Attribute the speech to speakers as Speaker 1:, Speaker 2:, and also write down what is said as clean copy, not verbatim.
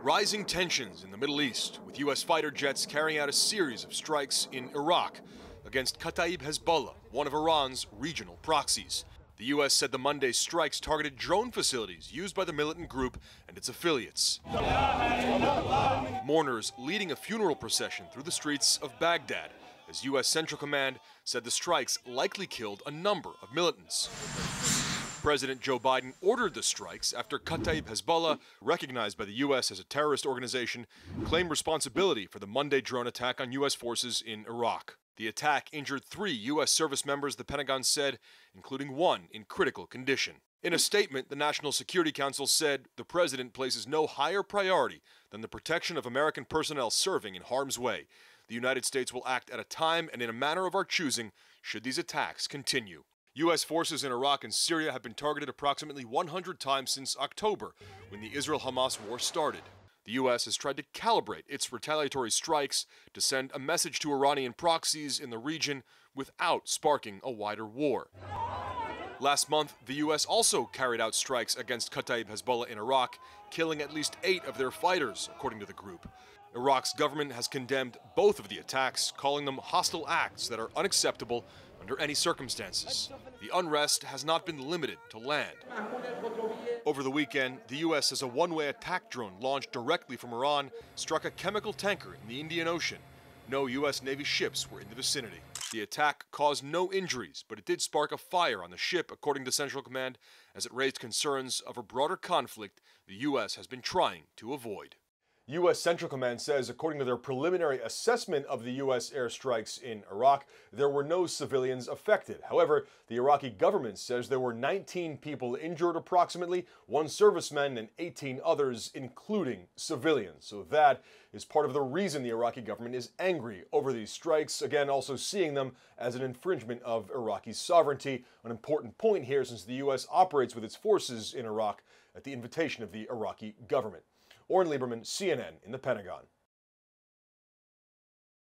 Speaker 1: Rising tensions in the Middle East, with U.S. fighter jets carrying out a series of strikes in Iraq against Kataib Hezbollah, one of Iran's regional proxies. The U.S. said the Monday strikes targeted drone facilities used by the militant group and its affiliates. Mourners leading a funeral procession through the streets of Baghdad, as U.S. Central Command said the strikes likely killed a number of militants. President Joe Biden ordered the strikes after Kataib Hezbollah, recognized by the U.S. as a terrorist organization, claimed responsibility for the Monday drone attack on U.S. forces in Iraq. The attack injured 3 U.S. service members, the Pentagon said, including 1 in critical condition. In a statement, the National Security Council said the president places no higher priority than the protection of American personnel serving in harm's way. The United States will act at a time and in a manner of our choosing should these attacks continue. U.S. forces in Iraq and Syria have been targeted approximately 100 times since October, when the Israel-Hamas war started. The U.S. has tried to calibrate its retaliatory strikes to send a message to Iranian proxies in the region without sparking a wider war. Last month, the U.S. also carried out strikes against Kataib Hezbollah in Iraq, killing at least 8 of their fighters, according to the group. Iraq's government has condemned both of the attacks, calling them hostile acts that are unacceptable under any circumstances. The unrest has not been limited to land. Over the weekend, the U.S. says a one-way attack drone launched directly from Iran struck a chemical tanker in the Indian Ocean. No U.S. Navy ships were in the vicinity. The attack caused no injuries, but it did spark a fire on the ship, according to Central Command, as it raised concerns of a broader conflict the U.S. has been trying to avoid. U.S. Central Command says, according to their preliminary assessment of the U.S. airstrikes in Iraq, there were no civilians affected. However, the Iraqi government says there were 19 people injured approximately, 1 serviceman and 18 others, including civilians. So that is part of the reason the Iraqi government is angry over these strikes, again also seeing them as an infringement of Iraqi sovereignty, an important point here since the U.S. operates with its forces in Iraq at the invitation of the Iraqi government. Oren Lieberman, CNN in the Pentagon.